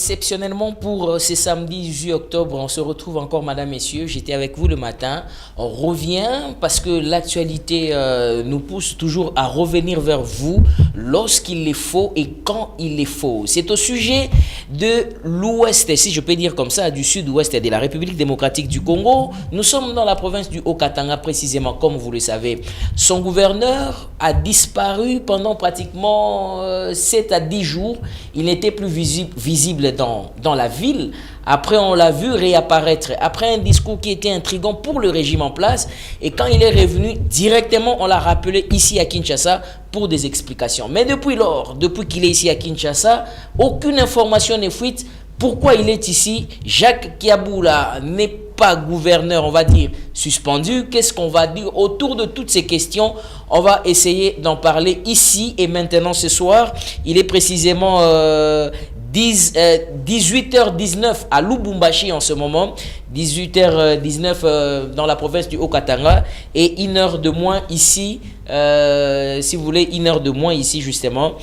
Exceptionnellement pour ce samedi 18 octobre, on se retrouve encore, madame, messieurs. J'étais avec vous le matin. On revient parce que l'actualité nous pousse toujours à revenir vers vous lorsqu'il est faux et quand il est faux. C'est au sujet de l'ouest, si je peux dire comme ça, du sud-ouest de la République démocratique du Congo. Nous sommes dans la province du Haut-Katanga, précisément, comme vous le savez. Son gouverneur a disparu pendant pratiquement 7 à 10 jours. Il n'était plus visible dans la ville. Après, on l'a vu réapparaître. Après un discours qui était intriguant pour le régime en place. Et quand il est revenu, directement, on l'a rappelé ici à Kinshasa pour des explications. Mais depuis lors, depuis qu'il est ici à Kinshasa, aucune information n'est fuite. Pourquoi il est ici? Jacques Kiaboula n'est pas gouverneur, on va dire, suspendu. Qu'est-ce qu'on va dire autour de toutes ces questions? On va essayer d'en parler ici et maintenant ce soir. Il est précisément 18h19 à Lubumbashi en ce moment, 18h19 dans la province du Haut-Katanga et 1 heure de moins ici, si vous voulez, 1 heure de moins ici justement,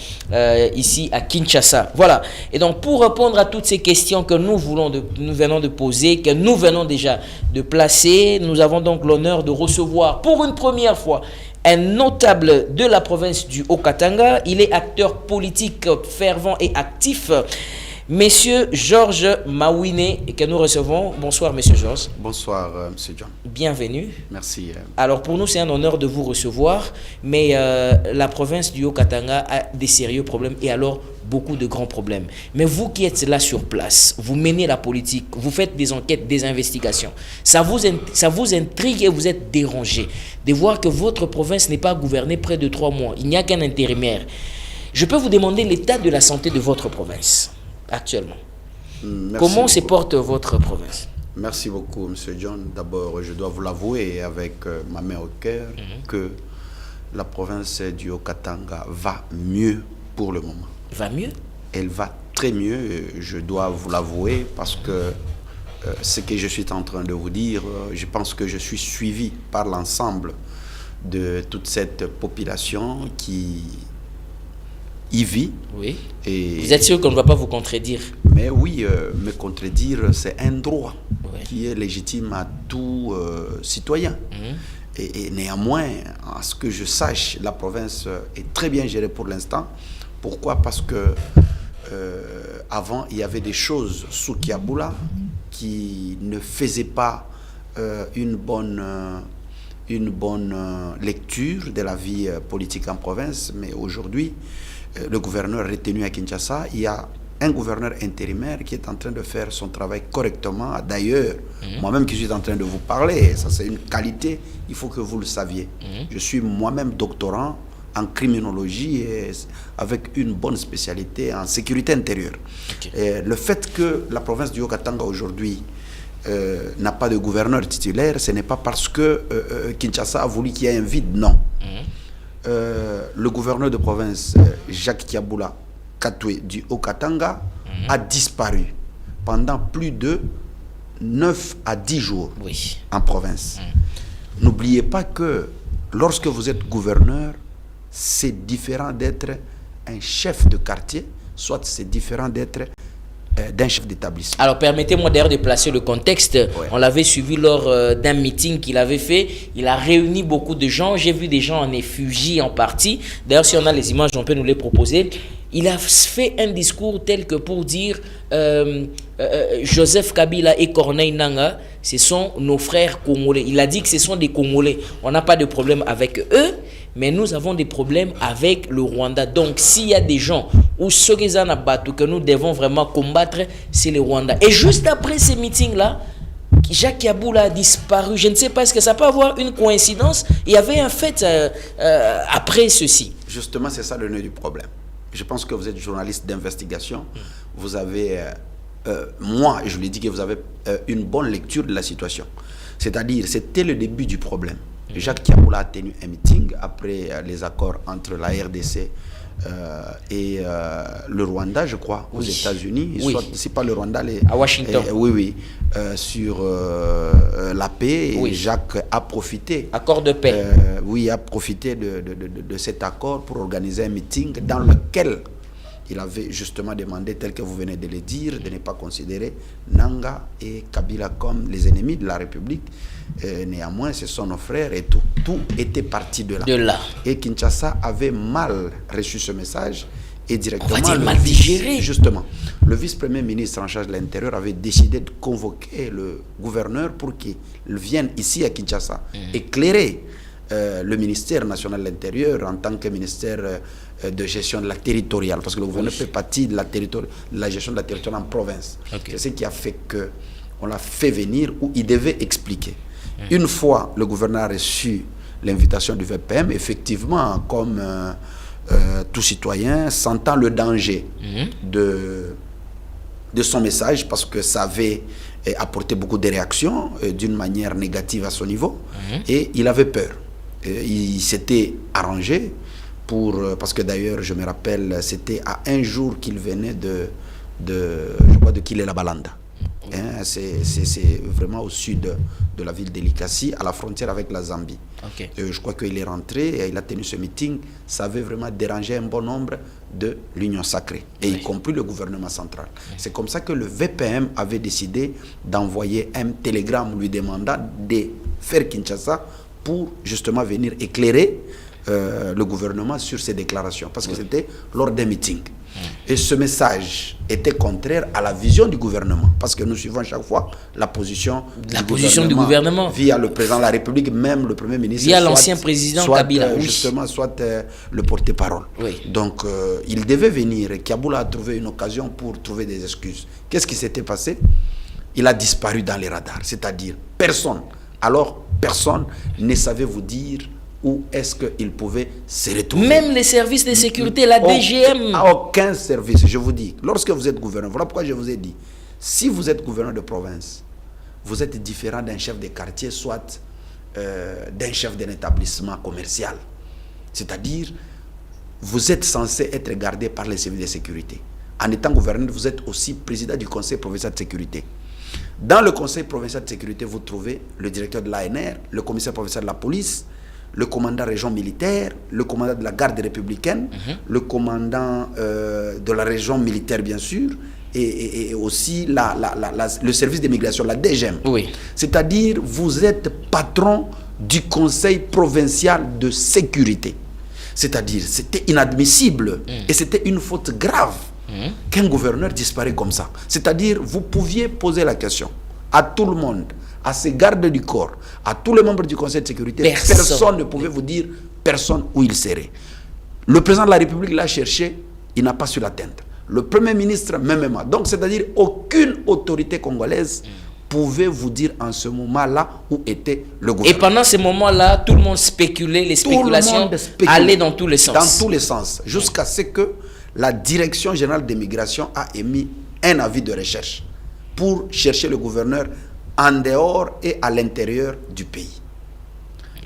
ici à Kinshasa. Voilà. Et donc pour répondre à toutes ces questions que nous venons de poser, que nous venons déjà de placer, nous avons donc l'honneur de recevoir pour une première fois un notable de la province du Haut-Katanga. Il est acteur politique fervent et actif. Monsieur Georges Mawine, que nous recevons. Bonsoir, monsieur Georges. Bonsoir, monsieur John. Bienvenue. Merci. Alors, pour nous, c'est un honneur de vous recevoir. Mais la province du Haut-Katanga a des sérieux problèmes et alors beaucoup de grands problèmes. Mais vous qui êtes là sur place, vous menez la politique, vous faites des enquêtes, des investigations. Ça vous intrigue et vous êtes dérangé de voir que votre province n'est pas gouvernée près de 3 mois. Il n'y a qu'un intérimaire. Je peux vous demander l'état de la santé de votre province actuellement. Comment se porte votre province? Merci beaucoup, monsieur John. D'abord, je dois vous l'avouer avec ma main au cœur que la province du Haut-Katanga va mieux pour le moment. Va mieux? Elle va très mieux, je dois vous l'avouer, parce que ce que je suis en train de vous dire, je pense que je suis suivi par l'ensemble de toute cette population qui y vit. Oui. Et vous êtes sûr qu'on ne va pas vous contredire? Mais oui, me contredire, c'est un droit qui est légitime à tout citoyen. Et néanmoins, à ce que je sache, la province est très bien gérée pour l'instant. Pourquoi? Parce que avant, il y avait des choses sous Kiaboula qui ne faisaient pas une bonne lecture de la vie politique en province. Mais aujourd'hui, le gouverneur retenu à Kinshasa, il y a un gouverneur intérimaire qui est en train de faire son travail correctement. D'ailleurs, moi-même qui suis en train de vous parler, ça c'est une qualité, il faut que vous le saviez. Je suis moi-même doctorant en criminologie et avec une bonne spécialité en sécurité intérieure. Et le fait que la province du Haut-Katanga aujourd'hui n'a pas de gouverneur titulaire, ce n'est pas parce que Kinshasa a voulu qu'il y ait un vide, non. Le gouverneur de province, Jacques Kiaboula Katoué du Haut-Katanga, a disparu pendant plus de 9 à 10 jours en province. N'oubliez pas que lorsque vous êtes gouverneur, c'est différent d'être un chef de quartier, soit c'est différent d'être d'un chef d'établissement. Alors permettez-moi d'ailleurs de placer le contexte. On l'avait suivi lors d'un meeting qu'il avait fait. Il a réuni beaucoup de gens. J'ai vu des gens en effigie en partie. D'ailleurs, si on a les images, on peut nous les proposer. Il a fait un discours tel que pour dire Joseph Kabila et Corneille Nangaa, ce sont nos frères congolais. Il a dit que ce sont des Congolais. On n'a pas de problème avec eux, mais nous avons des problèmes avec le Rwanda. Donc, s'il y a des gens ou ceux que nous devons vraiment combattre, c'est le Rwanda. Et juste après ces meetings-là, Jacques Kiaboula a disparu. Je ne sais pas, est-ce que ça peut avoir une coïncidence? Il y avait un fait après ceci. Justement, c'est ça le nœud du problème. Je pense que vous êtes journaliste d'investigation. Vous avez, moi, je lui dis que vous avez une bonne lecture de la situation. C'est-à-dire, c'était le début du problème. Jacques Kiaboula a tenu un meeting après les accords entre la RDC et le Rwanda, je crois, aux États-Unis. C'est pas le Rwanda, à Washington. Sur la paix. Et Jacques a profité. Accord de paix. A profité de cet accord pour organiser un meeting dans lequel il avait justement demandé, tel que vous venez de le dire, de ne pas considérer Nanga et Kabila comme les ennemis de la République. Néanmoins, ce sont nos frères et tout. Tout était parti de là. Et Kinshasa avait mal reçu ce message. Et directement, on va dire mal digéré. Justement, le vice-premier ministre en charge de l'Intérieur avait décidé de convoquer le gouverneur pour qu'il vienne ici à Kinshasa éclairer le ministère national de l'Intérieur en tant que ministère de gestion de la territoriale, parce que le gouverneur fait partie de la gestion de la territoriale en province. C'est ce qui a fait qu'on l'a fait venir où il devait expliquer. Une fois le gouverneur a reçu l'invitation du VPM, effectivement, comme tout citoyen, sentant le danger de son message, parce que ça avait apporté beaucoup de réactions d'une manière négative à son niveau, et il avait peur. Il s'était arrangé parce que d'ailleurs, je me rappelle, c'était à un jour qu'il venait je crois, de Kilela-Balanda. C'est vraiment au sud de la ville d'Elikasi, à la frontière avec la Zambie. Je crois qu'il est rentré et il a tenu ce meeting. Ça avait vraiment dérangé un bon nombre de l'Union sacrée, et y compris le gouvernement central. C'est comme ça que le VPM avait décidé d'envoyer un télégramme lui demandant de faire Kinshasa pour justement venir éclairer le gouvernement sur ses déclarations, parce que c'était lors d'un meeting. Et ce message était contraire à la vision du gouvernement, parce que nous suivons chaque fois la position du gouvernement via le président de la République, même le premier ministre, via l'ancien président Kabila, justement, soit le porte-parole. Donc il devait venir, et Kaboula a trouvé une occasion pour trouver des excuses. Qu'est-ce qui s'était passé? Il a disparu dans les radars, c'est-à-dire personne. Alors personne ne savait vous dire où est-ce qu'il pouvait se retrouver. Même les services de sécurité, la DGM. Aucun service, je vous dis. Lorsque vous êtes gouverneur, voilà pourquoi je vous ai dit, si vous êtes gouverneur de province, vous êtes différent d'un chef de quartier, soit d'un chef d'un établissement commercial. C'est-à-dire, vous êtes censé être gardé par les services de sécurité. En étant gouverneur, vous êtes aussi président du conseil provincial de sécurité. Dans le conseil provincial de sécurité, vous trouvez le directeur de l'ANR, le commissaire provincial de la police, le commandant région militaire, le commandant de la garde républicaine, le commandant de la région militaire, bien sûr, et aussi le service d'immigration, la DGM. C'est-à-dire, vous êtes patron du conseil provincial de sécurité. C'est-à-dire, c'était inadmissible et c'était une faute grave qu'un gouverneur disparaît comme ça. C'est-à-dire, vous pouviez poser la question à tout le monde, à ses gardes du corps, à tous les membres du Conseil de sécurité, personne ne pouvait vous dire où il serait. Le président de la République l'a cherché, il n'a pas su l'atteindre. Le Premier ministre, même. Donc, c'est-à-dire, aucune autorité congolaise pouvait vous dire en ce moment-là où était le gouvernement. Et pendant ce moment-là, tout le monde spéculait, les spéculations allaient dans tous les sens. Dans tous les sens, jusqu'à ce que la Direction générale des migrations a émis un avis de recherche pour chercher le gouverneur en dehors et à l'intérieur du pays.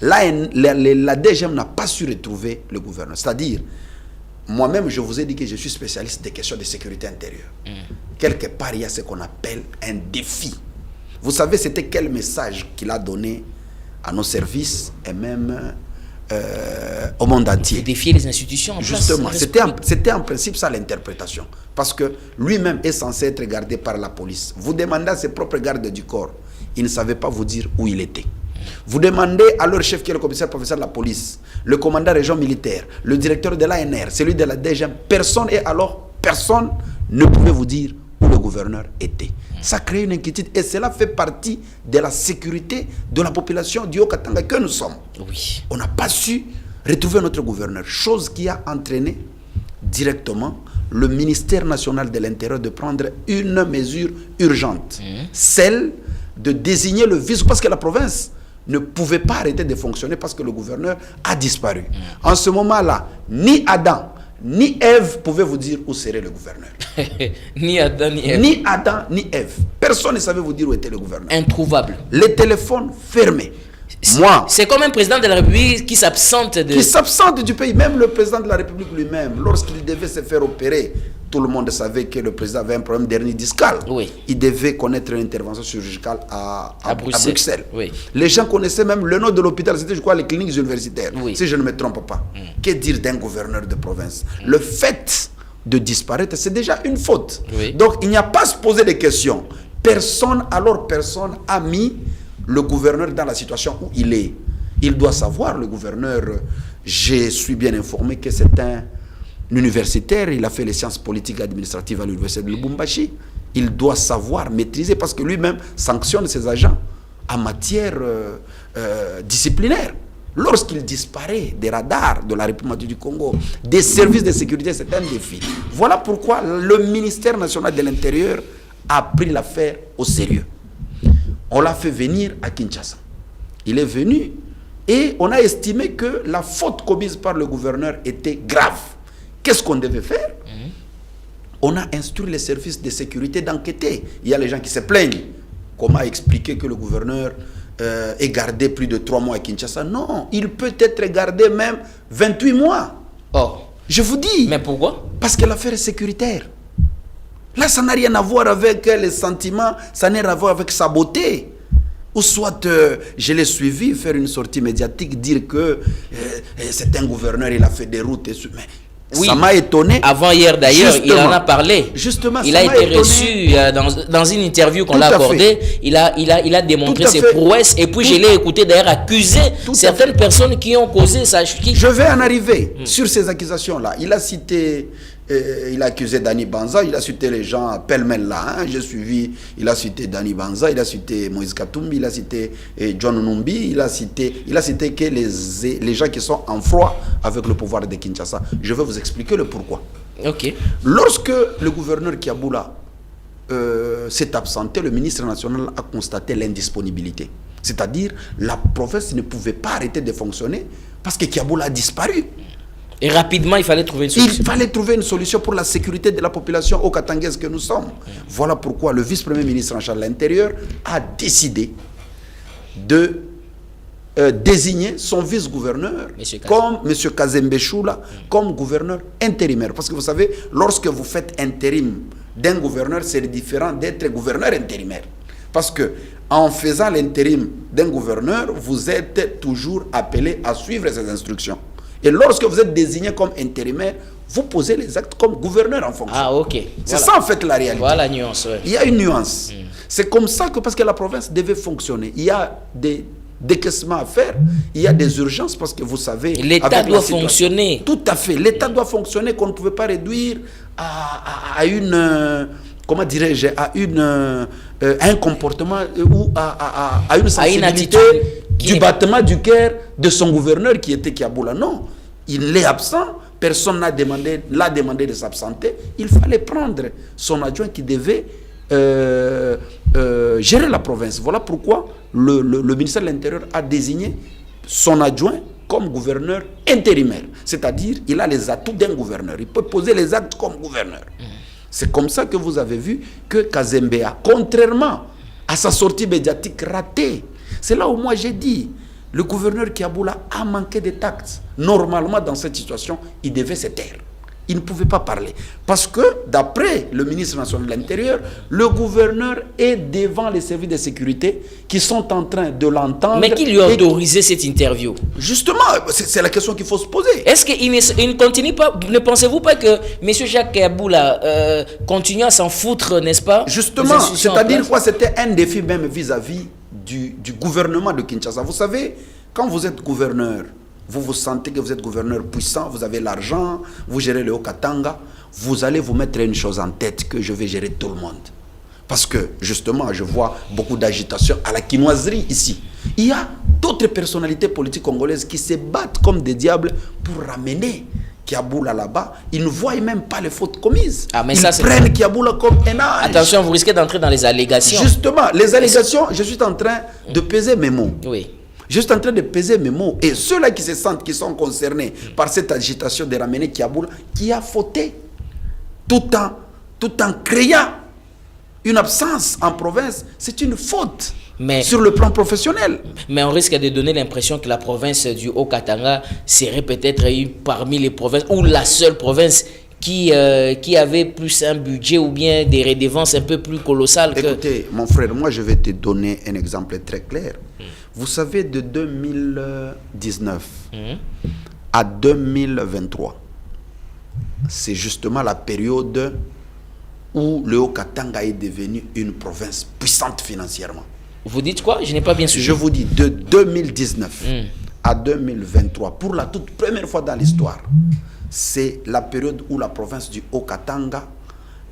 Là, la DGM n'a pas su retrouver le gouverneur. C'est-à-dire, moi-même, je vous ai dit que je suis spécialiste des questions de sécurité intérieure. Quelque part, il y a ce qu'on appelle un défi. Vous savez, c'était quel message qu'il a donné à nos services et même au monde entier. Défier les institutions en place. Justement, c'était en principe ça l'interprétation. Parce que lui-même est censé être gardé par la police. Vous demandez à ses propres gardes du corps, ils ne savaient pas vous dire où il était. Vous demandez à leur chef qui est le commissaire provincial de la police, le commandant région militaire, le directeur de l'ANR, celui de la DGM, personne ne pouvait vous dire où le gouverneur était. Ça crée une inquiétude et cela fait partie de la sécurité de la population du Haut-Katanga que nous sommes. On n'a pas su retrouver notre gouverneur, chose qui a entraîné directement le ministère national de l'Intérieur de prendre une mesure urgente, celle de désigner le vice, parce que la province ne pouvait pas arrêter de fonctionner parce que le gouverneur a disparu. En ce moment-là, ni Adam, ni Ève pouvaient vous dire où serait le gouverneur. Ni Adam, ni Ève. Ni Adam, ni Ève. Personne ne savait vous dire où était le gouverneur. Introuvable. Les téléphones fermés. C'est comme un président de la République qui s'absente du pays. Même le président de la République lui-même, lorsqu'il devait se faire opérer, tout le monde savait que le président avait un problème d'hernie discale. Il devait connaître une intervention chirurgicale à Bruxelles. Les gens connaissaient même le nom de l'hôpital. C'était, je crois, les cliniques universitaires. Si je ne me trompe pas. Que dire d'un gouverneur de province? Le fait de disparaître, c'est déjà une faute. Oui. Donc, il n'y a pas à se poser des questions. Personne a mis le gouverneur dans la situation où il est. Il doit savoir, le gouverneur, je suis bien informé que c'est un universitaire, il a fait les sciences politiques et administratives à l'université de Lubumbashi. Il doit savoir maîtriser parce que lui-même sanctionne ses agents en matière disciplinaire. Lorsqu'il disparaît des radars de la République du Congo, des services de sécurité, c'est un défi. Voilà pourquoi le ministère national de l'Intérieur a pris l'affaire au sérieux. On l'a fait venir à Kinshasa. Il est venu et on a estimé que la faute commise par le gouverneur était grave. Qu'est-ce qu'on devait faire? On a instruit les services de sécurité d'enquêter. Il y a les gens qui se plaignent. Comment expliquer que le gouverneur est gardé plus de 3 mois à Kinshasa? Non, il peut être gardé même 28 mois. Oh. Je vous dis. Mais pourquoi? Parce que l'affaire est sécuritaire. Là, ça n'a rien à voir avec les sentiments, ça n'a rien à voir avec sa beauté. Ou soit, je l'ai suivi faire une sortie médiatique, dire que c'est un gouverneur, il a fait des routes. Mais oui, ça m'a étonné. Avant hier d'ailleurs, il en a parlé. Justement, il a été reçu dans une interview qu'on l'a accordée. Il a démontré ses prouesses. Et puis je l'ai écouté d'ailleurs accuser certaines personnes qui ont causé ça. Je vais en arriver sur ces accusations-là. Il a cité, il a accusé Dani Banza, il a cité les gens pêle-mêle là. J'ai suivi, il a cité Dani Banza, il a cité Moïse Katumbi, il a cité John Numbi, il a cité que les gens qui sont en froid avec le pouvoir de Kinshasa. Je vais vous expliquer le pourquoi. Ok. Lorsque le gouverneur Kiaboula s'est absenté, le ministre national a constaté l'indisponibilité. C'est-à-dire, la province ne pouvait pas arrêter de fonctionner parce que Kiaboula a disparu. Et rapidement, il fallait trouver une solution. Il fallait trouver une solution pour la sécurité de la population okatangaise que nous sommes. Voilà pourquoi le vice-premier ministre en charge de l'Intérieur a décidé de désigner son vice-gouverneur comme M. Kazembe Choula comme gouverneur intérimaire. Parce que vous savez, lorsque vous faites intérim d'un gouverneur, c'est différent d'être gouverneur intérimaire. Parce que en faisant l'intérim d'un gouverneur, vous êtes toujours appelé à suivre ses instructions. Et lorsque vous êtes désigné comme intérimaire, vous posez les actes comme gouverneur en fonction. Ah, ok. C'est ça en fait la réalité. Voilà la nuance. Ouais. Il y a une nuance. C'est comme ça que, parce que la province devait fonctionner, il y a des décaissements à faire, il y a des urgences parce que vous savez... L'État doit fonctionner. Tout à fait. L'État doit fonctionner, qu'on ne pouvait pas réduire à une... comment dirais-je, à un comportement ou à une sensibilité du battement du cœur de son gouverneur qui était Kiaboula. Non, il est absent, personne l'a demandé de s'absenter. Il fallait prendre son adjoint qui devait gérer la province. Voilà pourquoi le ministère de l'Intérieur a désigné son adjoint comme gouverneur intérimaire. C'est-à-dire, il a les atouts d'un gouverneur. Il peut poser les actes comme gouverneur. C'est comme ça que vous avez vu que Kazembea, contrairement à sa sortie médiatique ratée, c'est là où moi j'ai dit, le gouverneur Kiaboula a manqué de tact. Normalement, dans cette situation, il devait se taire. Il ne pouvait pas parler. Parce que, d'après le ministre national de l'Intérieur, le gouverneur est devant les services de sécurité qui sont en train de l'entendre. Mais qui lui a autorisé cette interview? Justement, c'est la question qu'il faut se poser. Est-ce qu'il ne continue pas? Ne pensez-vous pas que M. Jacques Kiaboula continue à s'en foutre, n'est-ce pas? Justement, c'est-à-dire quoi? C'était un défi même vis-à-vis du gouvernement de Kinshasa. Vous savez, quand vous êtes gouverneur, vous vous sentez que vous êtes gouverneur puissant, vous avez l'argent, vous gérez le Haut-Katanga, vous allez vous mettre une chose en tête, que je vais gérer tout le monde. Parce que, justement, je vois beaucoup d'agitation à la quinoiserie ici. Il y a d'autres personnalités politiques congolaises qui se battent comme des diables pour ramener Kiaboula là-bas. Ils ne voient même pas les fautes commises. Ah, mais ils ça, prennent Kiaboula comme un ange. Attention, vous risquez d'entrer dans les allégations. Justement, les allégations, je suis en train de peser mes mots. Oui. Je suis en train de peser mes mots. Et ceux-là qui se sentent, qui sont concernés par cette agitation de ramener Kiaboula, qui a fauté, tout en créant une absence en province, c'est une faute sur le plan professionnel. Mais on risque de donner l'impression que la province du Haut-Katanga serait peut-être parmi les provinces, ou la seule province qui avait plus un budget ou bien des redevances un peu plus colossales. Écoutez, mon frère, moi je vais te donner un exemple très clair. Vous savez, de 2019 à 2023, c'est justement la période où le Haut-Katanga est devenu une province puissante financièrement. Vous dites quoi? Je n'ai pas bien suivi. Je vous dis, de 2019 à 2023, pour la toute première fois dans l'histoire, c'est la période où la province du Haut-Katanga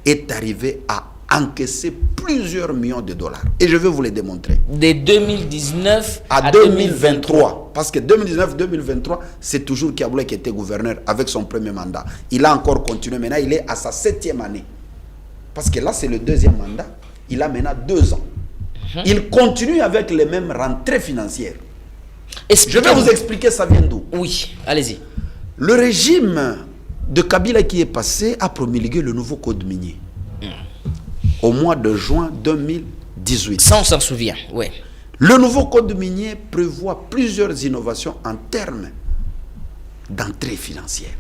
est arrivée à encaisser plusieurs millions de dollars. Et je vais vous les démontrer. De 2019 à 2023. Parce que 2019-2023, c'est toujours Kiaboula qui était gouverneur avec son premier mandat. Il a encore continué. Maintenant, il est à sa 7e année. Parce que là, c'est le 2e mandat. Il a maintenant 2 ans. Il continue avec les mêmes rentrées financières. Je vais vous expliquer ça vient d'où. Oui, allez-y. Le régime de Kabila qui est passé a promulgué le nouveau code minier. Au mois de juin 2018. Ça, on s'en souvient, oui. Le nouveau code minier prévoit plusieurs innovations en termes d'entrée financière.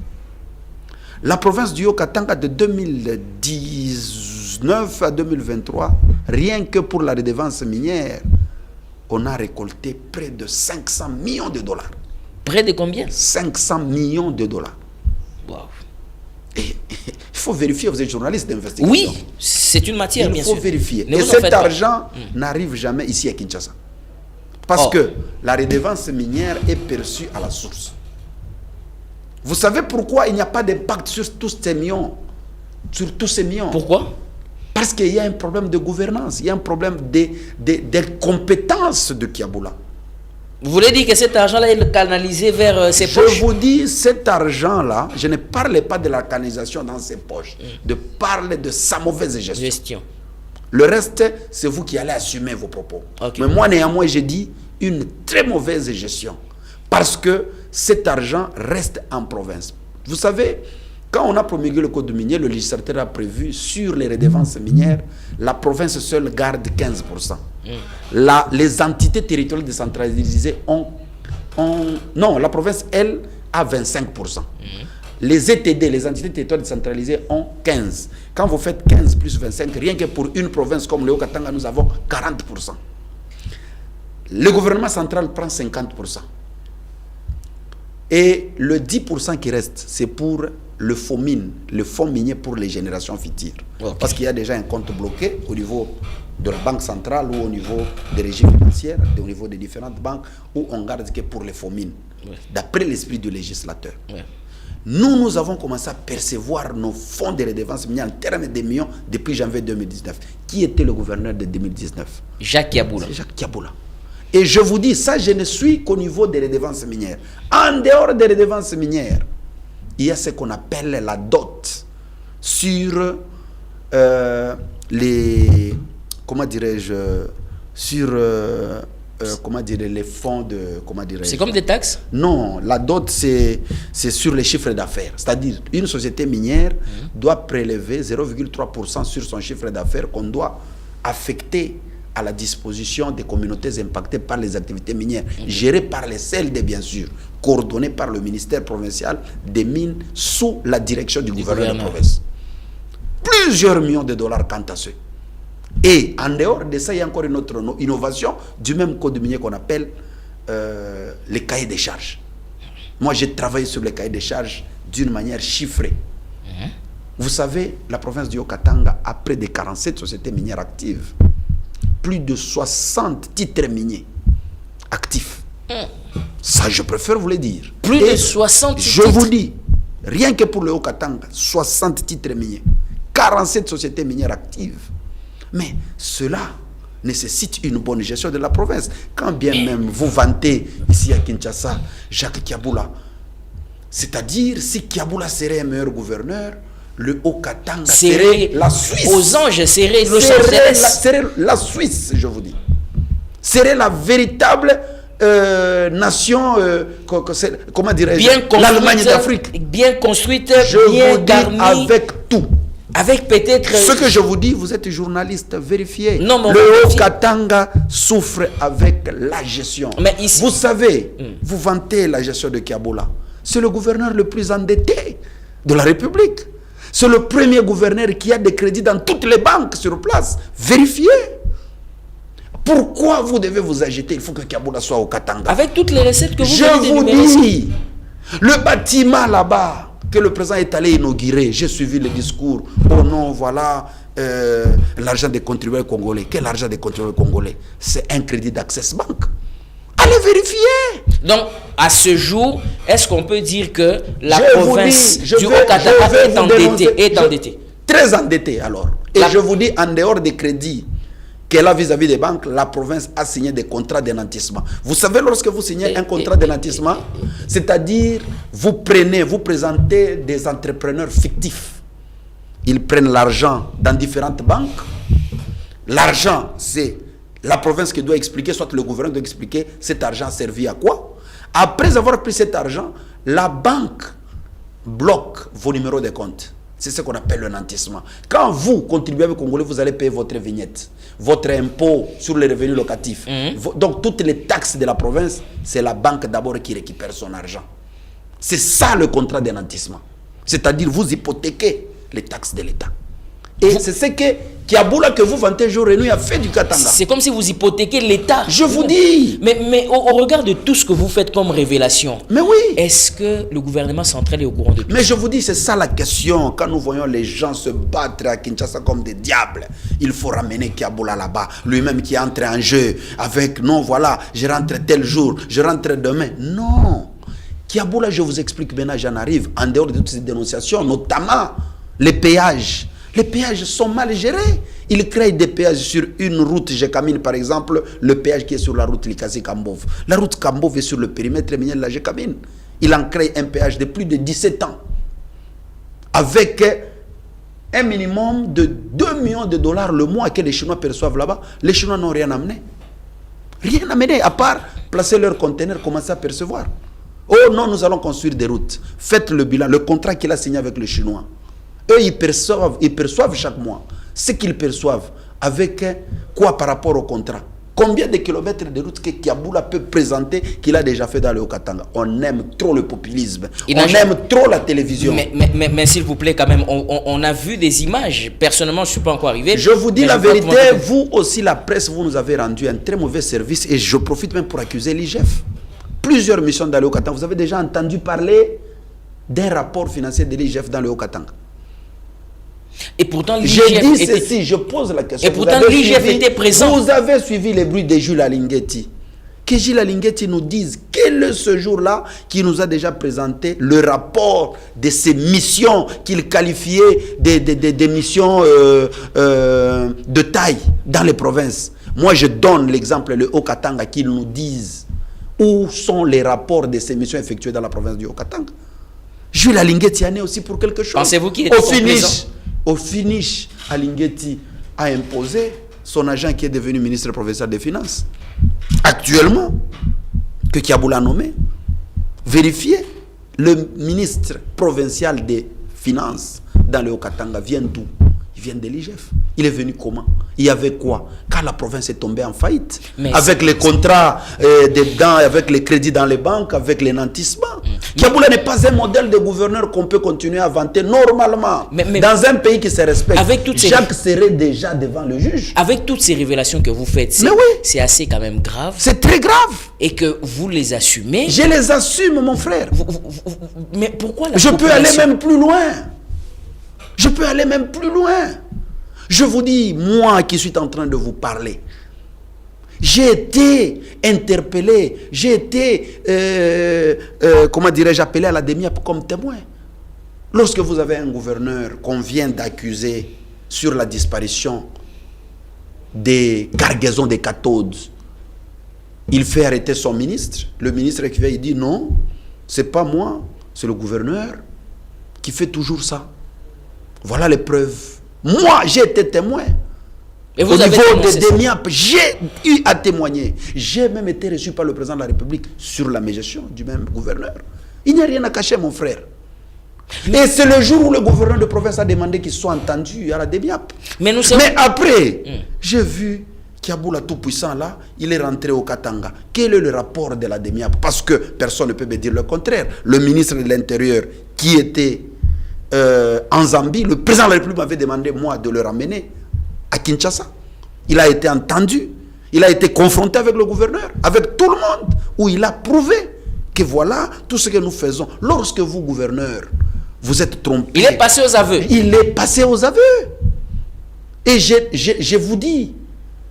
La province du Haut-Katanga de 2019 à 2023, rien que pour la redevance minière, on a récolté près de 500 millions de dollars. Près de combien? 500 millions de dollars. Wow. Et il faut vérifier, vous êtes journaliste d'investigation. Oui, c'est une matière, bien sûr. Il faut vérifier. Ne et vous en cet faites pas. argent n'arrive jamais ici à Kinshasa. Parce que la redevance minière est perçue à la source. Vous savez pourquoi il n'y a pas d'impact sur tous ces millions? Sur tous ces millions. Pourquoi? Parce qu'il y a un problème de gouvernance, il y a un problème de compétences de Kiaboula. Vous voulez dire que cet argent-là est canalisé vers ses poches? Je vous dis, cet argent-là, je ne parlais pas de la canalisation dans ses poches, de parler de sa mauvaise gestion. Le reste, c'est vous qui allez assumer vos propos. Okay. Mais moi, néanmoins, j'ai dit une très mauvaise gestion. Parce que cet argent reste en province. Vous savez, quand on a promulgué le code minier, le législateur a prévu sur les redevances minières, la province seule garde 15%. Les entités territoriales décentralisées non, la province, elle, a 25%. Les ETD, les entités territoriales décentralisées, ont 15%. Quand vous faites 15 plus 25, rien que pour une province comme le Haut-Katanga, nous avons 40%. Le gouvernement central prend 50%. Et le 10% qui reste, c'est pour le fonds mine, le fonds minier pour les générations futures. Okay. Parce qu'il y a déjà un compte bloqué au niveau de la banque centrale ou au niveau des régies financières, au niveau des différentes banques, où on garde que pour les fonds mines, d'après l'esprit du législateur. Nous avons commencé à percevoir nos fonds de redevance minière en termes de millions depuis janvier 2019. Qui était le gouverneur de 2019? Jacques Kiaboula. C'est Jacques Kiaboula. Et je vous dis, ça, je ne suis qu'au niveau des redevances minières. En dehors des redevances minières, il y a ce qu'on appelle la dot sur les, comment dirais-je, sur comment dire, les fonds de, comment dirais-je. C'est comme des taxes? Non, la dot, c'est sur les chiffres d'affaires. C'est-à-dire, une société minière doit prélever 0,3% sur son chiffre d'affaires qu'on doit affecter à la disposition des communautés impactées par les activités minières, gérées par les CLD bien sûr, coordonnées par le ministère provincial des mines sous la direction du gouverneur de province. Plusieurs millions de dollars quant à ceux. Et en dehors de ça, il y a encore une autre innovation du même code minier qu'on appelle les cahiers des charges. Moi, j'ai travaillé sur les cahiers des charges d'une manière chiffrée. Vous savez, la province du Haut-Katanga a près de 47 sociétés minières actives. Plus de 60 titres miniers actifs. Ça, je préfère vous le dire. Plus de 60 titres. Je vous dis, rien que pour le Haut-Katanga, 60 titres miniers, 47 sociétés minières actives. Mais cela nécessite une bonne gestion de la province. Quand bien même vous vantez ici à Kinshasa Jacques Kiaboula, c'est-à-dire si Kiaboula serait un meilleur gouverneur, le Haut-Katanga serait la Suisse. Aux anges, serait la Suisse, je vous dis. Serait la véritable nation, comment dirais-je, l'Allemagne d'Afrique. Bien construite, je bien vous garnie. Dis avec tout. Avec peut-être... Ce que je vous dis, vous êtes journaliste, vérifiez. Non, le Haut-Katanga souffre avec la gestion. Mais ici... Vous savez, vous vantez la gestion de Kiaboula. C'est le gouverneur le plus endetté de la République. C'est le premier gouverneur qui a des crédits dans toutes les banques sur place. Vérifiez. Pourquoi vous devez vous agiter? Il faut que Kiaboula soit au Katanga. Avec toutes les recettes que vous Je vous dis, le bâtiment là-bas, que le président est allé inaugurer. J'ai suivi le discours. Oh non, voilà l'argent des contribuables congolais. Quel argent des contribuables congolais? C'est un crédit d'Access Bank. Allez vérifier. Donc, à ce jour, est-ce qu'on peut dire que la province du Haut-Katanga est endettée? Très endettée alors. Et je vous dis, en dehors des crédits qu'elle a vis-à-vis des banques, la province a signé des contrats de nantissement. Vous savez, lorsque vous signez un contrat de nantissement, c'est-à-dire vous présentez des entrepreneurs fictifs. Ils prennent l'argent dans différentes banques. L'argent, c'est la province qui doit expliquer, soit le gouvernement doit expliquer cet argent a servi à quoi. Après avoir pris cet argent, la banque bloque vos numéros de compte. C'est ce qu'on appelle le nantissement. Quand vous, contribuables congolais, vous allez payer votre vignette, votre impôt sur les revenus locatifs. Donc, toutes les taxes de la province, c'est la banque d'abord qui récupère son argent. C'est ça le contrat de nantissement. C'est-à-dire, vous hypothéquez les taxes de l'État. Et c'est ce que Kiaboula, que vous vantez jour et nuit, a fait du Katanga. C'est comme si vous hypothéquez l'État. Je vous dis. Mais au regard de tout ce que vous faites comme révélation, mais oui. Est-ce que le gouvernement central est au courant de tout? Mais je vous dis, c'est ça la question. Quand nous voyons les gens se battre à Kinshasa comme des diables, il faut ramener Kiaboula là-bas. Lui-même qui entre en jeu avec, non, voilà, je rentre tel jour, je rentre demain. Non. Kiaboula, je vous explique maintenant, j'en arrive, en dehors de toutes ces dénonciations, notamment les péages. Les péages sont mal gérés. Ils créent des péages sur une route, Jekamine par exemple, le péage qui est sur la route Likasi-Kambov. La route Kambov est sur le périmètre minier de la Jekamine. Il en crée un péage de plus de 17 ans. Avec un minimum de 2 millions de dollars le mois que les Chinois perçoivent là-bas. Les Chinois n'ont rien amené. Rien amené, à part placer leurs conteneurs, commencer à percevoir. Oh non, nous allons construire des routes. Faites le bilan, le contrat qu'il a signé avec les Chinois. Eux, ils perçoivent chaque mois. Ce qu'ils perçoivent, avec quoi par rapport au contrat? Combien de kilomètres de route que Kiaboula peut présenter qu'il a déjà fait dans le Haut-Katanga? On aime trop le populisme. On aime trop la télévision. Mais s'il vous plaît, quand même, on a vu des images. Personnellement, je ne suis pas encore arrivé. Je vous dis la vérité, vous aussi, la presse, vous nous avez rendu un très mauvais service. Et je profite même pour accuser l'IGF. Plusieurs missions dans le Haut-Katanga. Vous avez déjà entendu parler d'un rapport financier de l'IGF dans le Haut-Katanga? Et pourtant, je pose la question. Et pourtant, l'IGF était présent. Vous avez suivi les bruits de Jules Alinguetti. Que Jules Alinguetti nous dise quel est ce jour-là qui nous a déjà présenté le rapport de ces missions qu'il qualifiait des missions de taille dans les provinces. Moi, je donne l'exemple, le Haut-Katanga, qu'ils nous disent où sont les rapports de ces missions effectuées dans la province du Haut-Katanga. Jules Alinguetti en est aussi pour quelque chose. Pensez-vous qu'il était présent? Au finish, Alinguetti a imposé son agent qui est devenu ministre provincial des Finances. Actuellement, que Kiaboula a nommé, vérifiez, le ministre provincial des Finances dans le Haut-Katanga vient d'où? Il vient de l'IGF. Il est venu comment? Il y avait quoi? Quand la province est tombée en faillite, avec les contrats dedans, avec les crédits dans les banques, avec les nantissements. Kiaboula n'est pas un modèle de gouverneur qu'on peut continuer à vanter normalement. Dans un pays qui se respecte, Jacques serait déjà devant le juge. Avec toutes ces révélations que vous faites, c'est assez quand même grave. C'est très grave. Et que vous les assumez. Je les assume, mon frère. Mais pourquoi la population... peux aller même plus loin. Je peux aller même plus loin. Je vous dis, moi qui suis en train de vous parler, j'ai été interpellé, j'ai été, comment dirais-je, appelé à la DEMIAP comme témoin. Lorsque vous avez un gouverneur qu'on vient d'accuser sur la disparition des cargaisons des cathodes, il fait arrêter son ministre. Le ministre qui vient, il dit non, c'est pas moi, c'est le gouverneur qui fait toujours ça. Voilà les preuves. Moi, j'ai été témoin. Et vous Au niveau de DEMIAP, j'ai eu à témoigner. J'ai même été reçu par le président de la République sur la mégestion du même gouverneur. Il n'y a rien à cacher, mon frère. Et c'est le jour où le gouverneur de province a demandé qu'ils soient entendus à la DEMIAP. Mais après, j'ai vu Kiaboula tout-puissant là, il est rentré au Katanga. Quel est le rapport de la DEMIAP? Parce que personne ne peut me dire le contraire. Le ministre de l'Intérieur qui était en Zambie, le président de la République m'avait demandé, moi, de le ramener à Kinshasa. Il a été entendu, il a été confronté avec le gouverneur, avec tout le monde, où il a prouvé que voilà tout ce que nous faisons. Lorsque vous, gouverneur, Vous êtes trompé. Il est passé aux aveux. Il est passé aux aveux. Et je vous dis,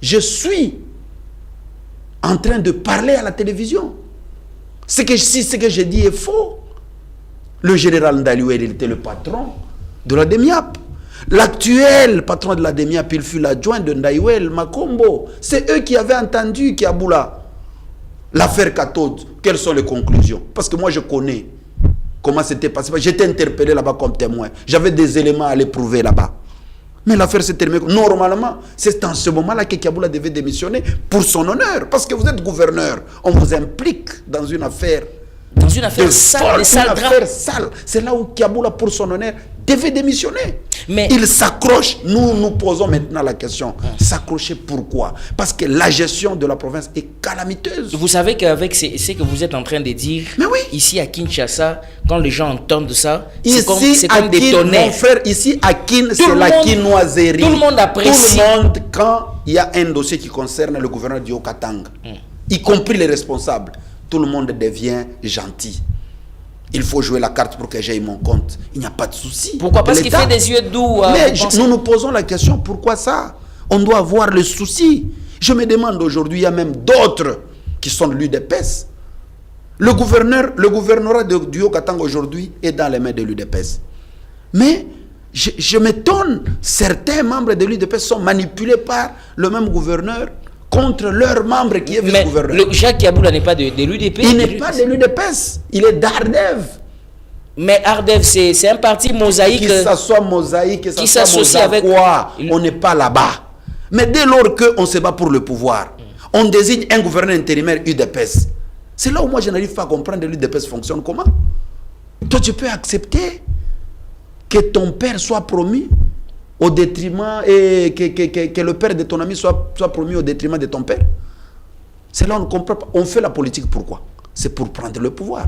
je suis en train de parler à la télévision. Si ce que j'ai dit est faux, le général Ndaliouel, il était le patron de la DEMIAP. L'actuel patron de la DEMIAP, il fut l'adjoint de Ndaliouel, Makombo. C'est eux qui avaient entendu Kiaboula. L'affaire Katod, quelles sont les conclusions? Parce que moi, je connais comment c'était passé. J'étais interpellé là-bas comme témoin. J'avais des éléments à les prouver là-bas. Mais l'affaire s'est terminée. Normalement, c'est en ce moment-là que Kiaboula devait démissionner pour son honneur. Parce que vous êtes gouverneur. On vous implique dans une affaire. Dans une affaire sale, des sales draps. C'est là où Kiaboula, pour son honneur, devait démissionner. Mais il s'accroche. Nous posons maintenant la question. S'accrocher pourquoi? Parce que la gestion de la province est calamiteuse. Vous savez qu'avec ce que vous êtes en train de dire, mais oui, ici à Kinshasa, quand les gens entendent ça, c'est comme des tonnerres. Mon frère, ici à Kin, c'est la quinoiserie. Tout le monde apprécie. Tout le monde, quand il y a un dossier qui concerne le gouverneur du Haut-Katanga, y compris les responsables, tout le monde devient gentil. Il faut jouer la carte pour que j'aille mon compte. Il n'y a pas de souci. Pourquoi? Parce qu'il fait des yeux doux. Mais nous nous posons la question, pourquoi ça? On doit avoir le souci. Je me demande aujourd'hui, il y a même d'autres qui sont de l'UDPS. Le gouvernorat du Haut-Katanga aujourd'hui est dans les mains de l'UDPS. Mais je m'étonne, certains membres de l'UDPS sont manipulés par le même gouverneur contre leur membre qui est vice-gouverneur. Jacques Kiaboula n'est pas de l'UDP. Il n'est pas de l'UDPS, il est d'Ardev. Mais Ardev, c'est un parti mosaïque. Que ça soit mosaïque, que ça soit s'associe avec quoi, on n'est pas là-bas. Mais dès lors qu'on se bat pour le pouvoir, on désigne un gouverneur intérimaire UDPS. C'est là où moi je n'arrive pas à comprendre l'UDPS fonctionne comment. Toi tu peux accepter que ton père soit promu au détriment et que le père de ton ami soit promu au détriment de ton père. C'est là où on ne comprend pas. On fait la politique pourquoi? C'est pour prendre le pouvoir.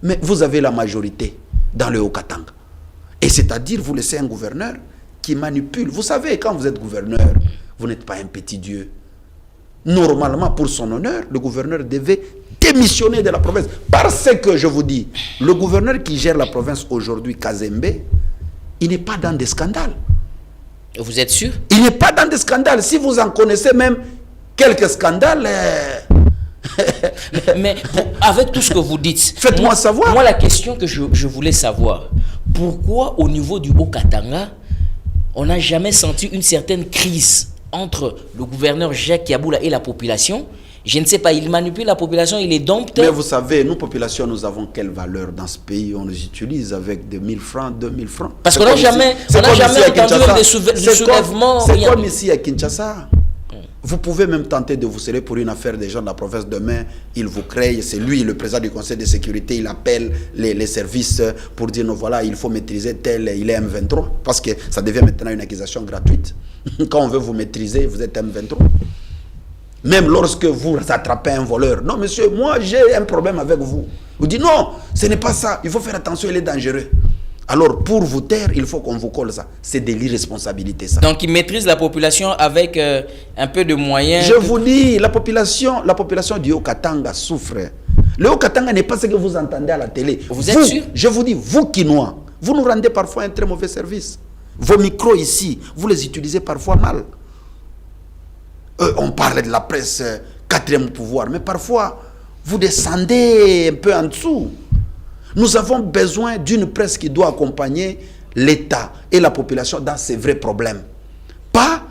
Mais vous avez la majorité dans le Haut-Katanga. Et c'est-à-dire, vous laissez un gouverneur qui manipule. Vous savez, quand vous êtes gouverneur, vous n'êtes pas un petit dieu. Normalement, pour son honneur, le gouverneur devait démissionner de la province. Parce que, je vous dis, le gouverneur qui gère la province aujourd'hui, Kazembe, il n'est pas dans des scandales. Vous êtes sûr? Il n'est pas dans des scandales. Si vous en connaissez même quelques scandales... mais avec tout ce que vous dites... Faites-moi savoir. Moi, la question que je voulais savoir, pourquoi au niveau du Haut-Katanga, on n'a jamais senti une certaine crise entre le gouverneur Jacques Kiaboula et la population? Je ne sais pas, il manipule la population, il est dompté. Mais vous savez, nous, population, nous avons quelle valeur dans ce pays? On les utilise avec des 1000 francs, 2000 francs. Parce qu'on n'a jamais entendu des soulèvements. C'est comme ici à Kinshasa. Vous pouvez même tenter de vous sceller pour une affaire des gens de la province. Demain, il vous crée, c'est lui, le président du conseil de sécurité, il appelle les services pour dire, non, voilà, il faut maîtriser tel, il est M23. Parce que ça devient maintenant une accusation gratuite. Quand on veut vous maîtriser, vous êtes M23. Même lorsque vous attrapez un voleur. Non, monsieur, moi, j'ai un problème avec vous. Vous dites, non, ce n'est pas ça. Il faut faire attention, il est dangereux. Alors, pour vous taire, il faut qu'on vous colle ça. C'est de l'irresponsabilité, ça. Donc, il maîtrise la population avec un peu de moyens. Je vous dis, la population du Haut-Katanga souffre. Le Haut-Katanga n'est pas ce que vous entendez à la télé. Vous êtes sûr? Je vous dis, vous Kinois, vous nous rendez parfois un très mauvais service. Vos micros ici, vous les utilisez parfois mal. On parle de la presse quatrième pouvoir, mais parfois, vous descendez un peu en dessous. Nous avons besoin d'une presse qui doit accompagner l'État et la population dans ces vrais problèmes. Pas,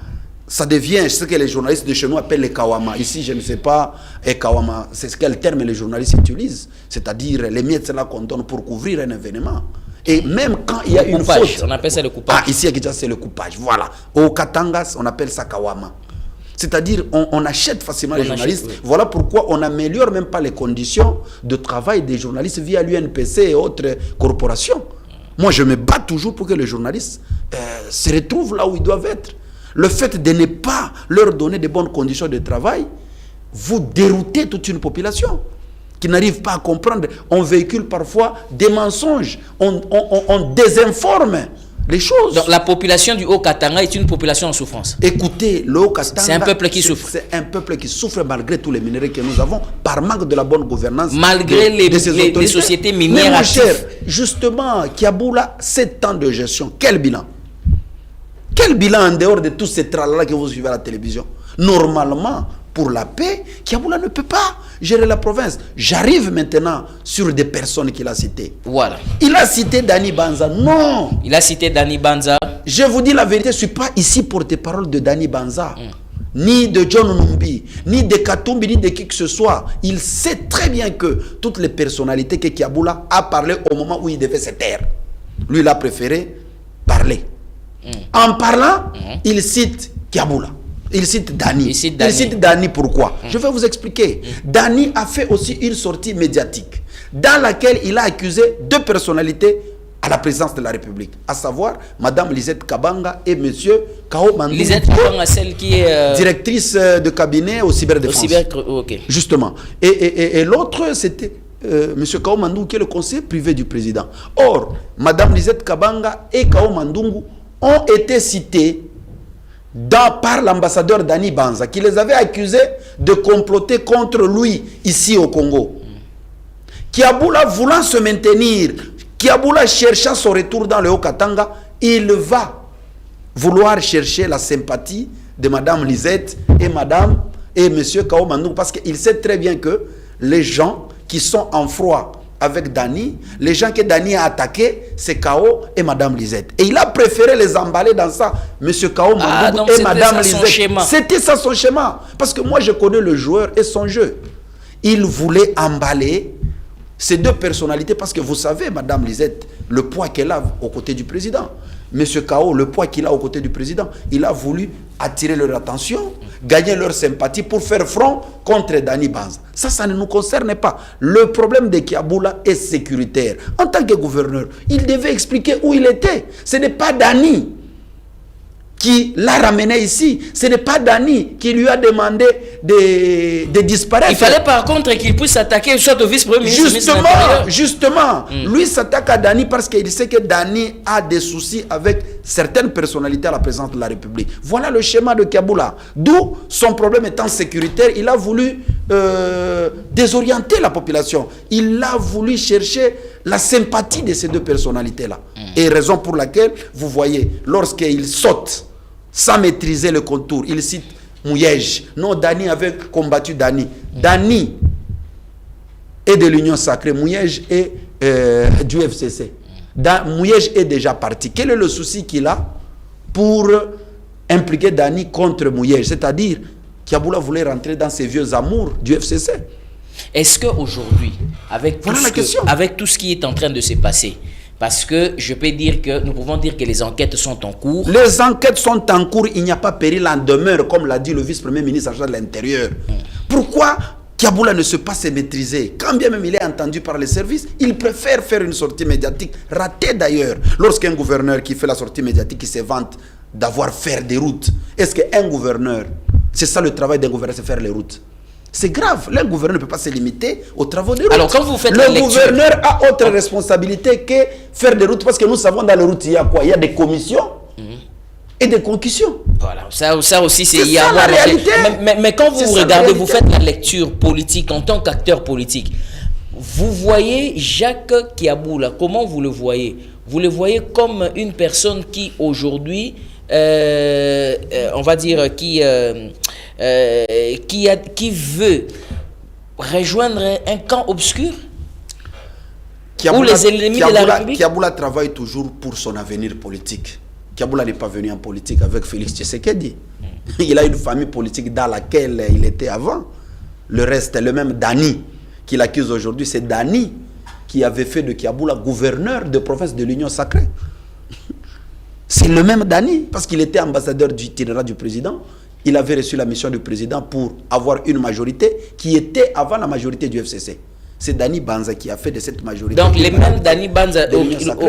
ça devient ce que les journalistes de chez nous appellent les kawama. Ici, je ne sais pas, kawama, c'est quel terme les journalistes utilisent. C'est-à-dire les miettes là qu'on donne pour couvrir un événement. Et même quand il y a une faute. On appelle ça le coupage. Ah, ici à Kinshasa, c'est le coupage. Voilà. Au Katanga, on appelle ça kawama. C'est-à-dire, on achète facilement les journalistes. Oui. Voilà pourquoi on n'améliore même pas les conditions de travail des journalistes via l'UNPC et autres corporations. Moi, je me bats toujours pour que les journalistes se retrouvent là où ils doivent être. Le fait de ne pas leur donner de bonnes conditions de travail, vous déroutez toute une population qui n'arrive pas à comprendre. On véhicule parfois des mensonges. On désinforme les choses. Donc la population du Haut-Katanga est une population en souffrance. Écoutez, le Haut-Katanga, c'est un peuple qui souffre. C'est un peuple qui souffre malgré tous les minéraux que nous avons, par manque de la bonne gouvernance. Malgré les sociétés minières. Mais mon cher, justement, Kiaboula, 7 ans de gestion, quel bilan? Quel bilan en dehors de tous ces tralala que vous suivez à la télévision? Normalement, pour la paix, Kiaboula ne peut pas gérer la province. J'arrive maintenant sur des personnes qu'il a citées. Voilà. Il a cité Dani Banza. Non. Il a cité Dani Banza. Je vous dis la vérité, je ne suis pas ici pour des paroles de Dani Banza, ni de John Numbi, ni de Katumbi, ni de qui que ce soit. Il sait très bien que toutes les personnalités que Kiaboula a parlé au moment où il devait se taire, lui, il a préféré parler. En parlant, il cite Kiaboula. Il cite Dani. Il cite Dani pourquoi? Je vais vous expliquer. Dani a fait aussi une sortie médiatique dans laquelle il a accusé 2 personnalités à la présidence de la République, à savoir Madame Lisette Kabanga et Monsieur Kao Mandou. Lisette Kabanga, celle qui est directrice de cabinet au cyberdéfense. Okay. Justement. Et l'autre, c'était Monsieur Kao Mandou, qui est le conseiller privé du président. Or, Madame Lisette Kabanga et Kao Mandungu ont été cités par l'ambassadeur Dani Banza, qui les avait accusés de comploter contre lui ici au Congo. Kiaboula voulant se maintenir, Kiaboula cherchant son retour dans le Haut-Katanga, il va vouloir chercher la sympathie de Madame Lisette et Monsieur Kao Mandou, parce qu'il sait très bien que les gens qui sont en froid avec Dani, les gens que Dani a attaqués, c'est Kao et Madame Lisette. Et il a préféré les emballer dans ça, Monsieur Kao Mandou et Madame Lisette. C'était ça son schéma. Parce que moi, je connais le joueur et son jeu. Il voulait emballer ces 2 personnalités parce que vous savez, Madame Lisette, le poids qu'elle a aux côtés du président. Monsieur Kao, le poids qu'il a aux côtés du président, il a voulu attirer leur attention, gagner leur sympathie pour faire front contre Dani Banza. Ça ne nous concerne pas. Le problème de Kiaboula est sécuritaire. En tant que gouverneur, il devait expliquer où il était. Ce n'est pas Dani qui l'a ramené ici. Ce n'est pas Dani qui lui a demandé de disparaître. Il fallait par contre qu'il puisse s'attaquer soit au vice-premier ministre. Justement, lui s'attaque à Dani parce qu'il sait que Dani a des soucis avec certaines personnalités à la présidence de la République. Voilà le schéma de Kiaboula. D'où son problème étant sécuritaire, il a voulu désorienter la population. Il a voulu chercher la sympathie de ces 2 personnalités-là. Et raison pour laquelle, vous voyez, lorsqu'il saute sans maîtriser le contour, il cite Mouyej. Non, Dani avait combattu Dani. Dani est de l'Union Sacrée. Mouyej est du FCC. Mouyej est déjà parti. Quel est le souci qu'il a pour impliquer Dani contre Mouyej? C'est-à-dire, Kiaboula voulait rentrer dans ses vieux amours du FCC. Est-ce qu'aujourd'hui, avec tout ce qui est en train de se passer, parce que je peux dire que nous pouvons dire que les enquêtes sont en cours. Les enquêtes sont en cours, il n'y a pas péril en demeure, comme l'a dit le vice-premier ministre en charge de l'Intérieur. Pourquoi Kiaboula ne sait pas se maîtriser? Quand bien même il est entendu par les services, il préfère faire une sortie médiatique, ratée d'ailleurs. Lorsqu'un gouverneur qui fait la sortie médiatique, qui se vante d'avoir fait des routes, est-ce qu'un gouverneur, c'est ça le travail d'un gouverneur, c'est faire les routes? C'est grave. Le gouverneur ne peut pas se limiter aux travaux de route. Alors, quand vous faites le gouverneur a autre responsabilité que faire des routes, parce que nous savons dans les routes, il y a quoi? Il y a des commissions et des concussions. Voilà, ça aussi, c'est la réalité. Mais quand vous regardez, vous faites la lecture politique en tant qu'acteur politique, vous voyez Jacques Kiaboula, comment vous le voyez? Vous le voyez comme une personne qui, aujourd'hui, on va dire, qui veut rejoindre un camp obscur où les ennemis de la République. Kiaboula travaille toujours pour son avenir politique. Kiaboula n'est pas venu en politique avec Félix Tshisekedi. Il a une famille politique dans laquelle il était avant. Le reste, le même Dani qu'il accuse aujourd'hui, c'est Dani qui avait fait de Kiaboula gouverneur de province de l'Union Sacrée. C'est le même Dani, parce qu'il était ambassadeur du itinéraire du président. Il avait reçu la mission du président pour avoir une majorité qui était avant la majorité du FCC. C'est Dani Banza qui a fait de cette majorité. Donc les mêmes Dani Banza,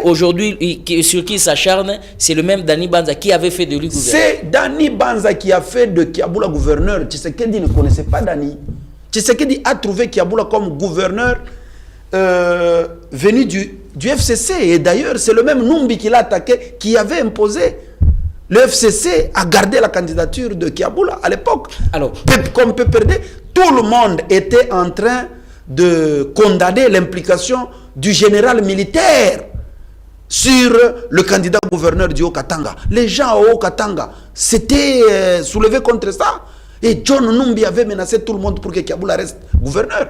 aujourd'hui, sur qui s'acharne, c'est le même Dani Banza qui avait fait de lui gouverneur. C'est Dani Banza qui a fait de Kiaboula gouverneur. Tshisekedi ne connaissait pas Dani. Tshisekedi a trouvé Kiaboula comme gouverneur venu du FCC. Et d'ailleurs, c'est le même Numbi qui l'a attaqué, qui avait imposé le FCC à garder la candidature de Kiaboula à l'époque. Alors, comme PPRD, tout le monde était en train de condamner l'implication du général militaire sur le candidat gouverneur du Haut-Katanga. Les gens au Haut-Katanga s'étaient soulevés contre ça. Et John Numbi avait menacé tout le monde pour que Kiaboula reste gouverneur.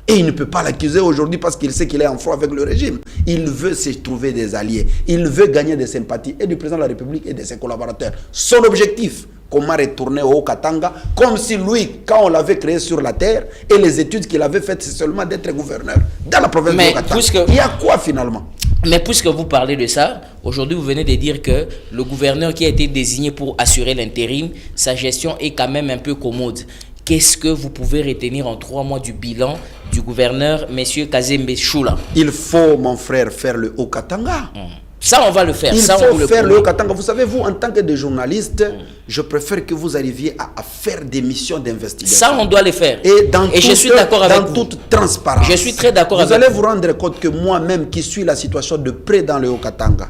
Et il ne peut pas l'accuser aujourd'hui parce qu'il sait qu'il est en froid avec le régime. Il veut se trouver des alliés. Il veut gagner des sympathies et du président de la République et de ses collaborateurs. Son objectif, comment retourner au Haut-Katanga, comme si lui, quand on l'avait créé sur la terre, et les études qu'il avait faites, c'est seulement d'être gouverneur dans la province du Haut-Katanga. Il y a quoi finalement? Mais puisque vous parlez de ça, aujourd'hui vous venez de dire que le gouverneur qui a été désigné pour assurer l'intérim, sa gestion est quand même un peu commode. Qu'est-ce que vous pouvez retenir en 3 mois du bilan du gouverneur, M. Kazembe Choula? Il faut, mon frère, faire le Haut-Katanga. Ça, on va le faire. Il faut faire le Haut-Katanga. Vous savez, vous, en tant que journaliste, je préfère que vous arriviez à faire des missions d'investigation. Ça, on doit le faire. Et je suis d'accord avec vous. Dans toute transparence. Je suis très d'accord avec vous. Vous allez vous rendre compte que moi-même, qui suis la situation de près dans le Haut-Katanga,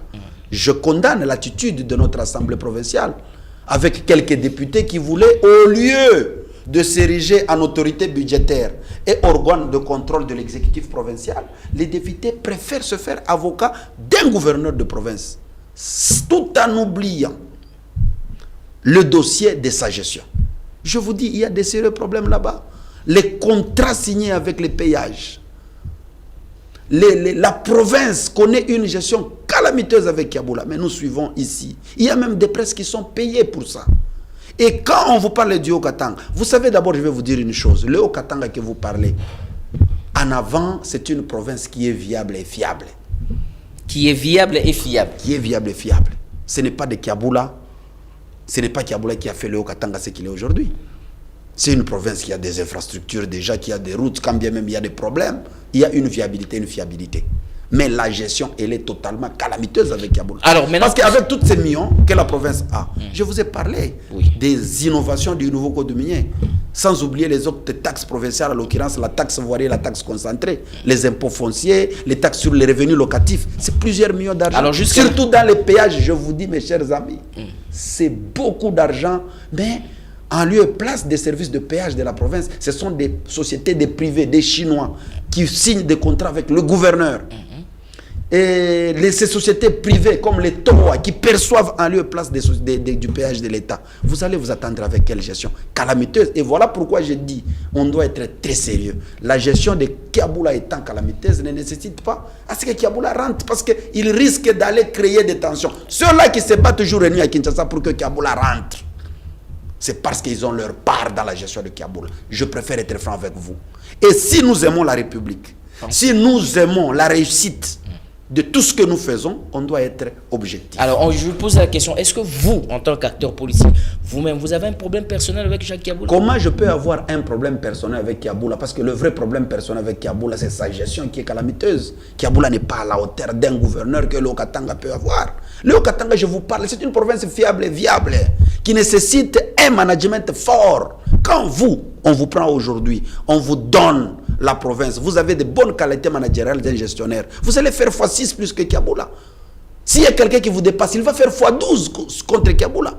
je condamne l'attitude de notre Assemblée provinciale avec quelques députés qui voulaient, au lieu de s'ériger en autorité budgétaire et organe de contrôle de l'exécutif provincial, les députés préfèrent se faire avocat d'un gouverneur de province, tout en oubliant le dossier de sa gestion. Je vous dis, il y a des sérieux problèmes là-bas. Les contrats signés avec les péages. La province connaît une gestion calamiteuse avec Kiaboula, mais nous suivons ici. Il y a même des presses qui sont payées pour ça. Et quand on vous parle du Haut-Katanga, vous savez d'abord, je vais vous dire une chose. Le Haut-Katanga que vous parlez, en avant, c'est une province qui est viable et fiable. Qui est viable et fiable. Qui est viable et fiable. Ce n'est pas de Kiaboula. Ce n'est pas Kiaboula qui a fait le Haut-Katanga ce qu'il est aujourd'hui. C'est une province qui a des infrastructures déjà, qui a des routes, quand bien même il y a des problèmes, il y a une viabilité, une fiabilité. Mais la gestion, elle est totalement calamiteuse avec Kiaboula. Parce qu'avec tous ces millions que la province a, je vous ai parlé des innovations du nouveau code minier, sans oublier les autres taxes provinciales, en l'occurrence la taxe voirie, la taxe concentrée, les impôts fonciers, les taxes sur les revenus locatifs. C'est plusieurs millions d'argent. Surtout dans les péages, je vous dis, mes chers amis, c'est beaucoup d'argent, mais en lieu et place des services de péage de la province, ce sont des sociétés, des privés, des Chinois qui signent des contrats avec le gouverneur. Et ces sociétés privées comme les TOA qui perçoivent en lieu et place du péage de l'État, vous allez vous attendre avec quelle gestion calamiteuse. Et voilà pourquoi je dis, on doit être très sérieux. La gestion de Kiaboula étant calamiteuse ne nécessite pas à ce que Kiaboula rentre, parce qu'il risque d'aller créer des tensions. Ceux-là qui se battent jour et nuit à Kinshasa pour que Kiaboula rentre, c'est parce qu'ils ont leur part dans la gestion de Kiaboula. Je préfère être franc avec vous. Et si nous aimons la République, si nous aimons la réussite de tout ce que nous faisons, on doit être objectif. Alors, je vous pose la question, est-ce que vous, en tant qu'acteur politique, vous-même, vous avez un problème personnel avec Jacques Kiaboula? Comment je peux avoir un problème personnel avec Kiaboula? Parce que le vrai problème personnel avec Kiaboula, c'est sa gestion qui est calamiteuse. Kiaboula n'est pas à la hauteur d'un gouverneur que le Haut-Katanga peut avoir. Le Haut-Katanga, je vous parle, c'est une province fiable et viable, qui nécessite un management fort. Quand on vous prend aujourd'hui, on vous donne la province, vous avez de bonnes qualités managériales d'un gestionnaire, vous allez faire x6 plus que Kiaboula. S'il y a quelqu'un qui vous dépasse, il va faire x12 contre Kiaboula.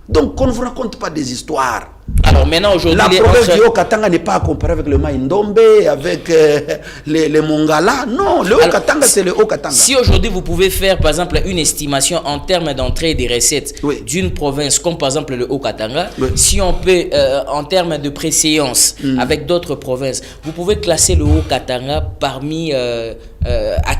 Donc, on ne vous raconte pas des histoires. Alors maintenant, aujourd'hui, la province du Haut-Katanga n'est pas à comparer avec le Maïndombe, avec les Mongala. Non, le Haut-Katanga, c'est le Haut-Katanga. Si aujourd'hui, vous pouvez faire, par exemple, une estimation en termes d'entrée des recettes d'une province, comme par exemple le Haut-Katanga, si on peut, en termes de préséance avec d'autres provinces, vous pouvez classer le Haut-Katanga parmi... à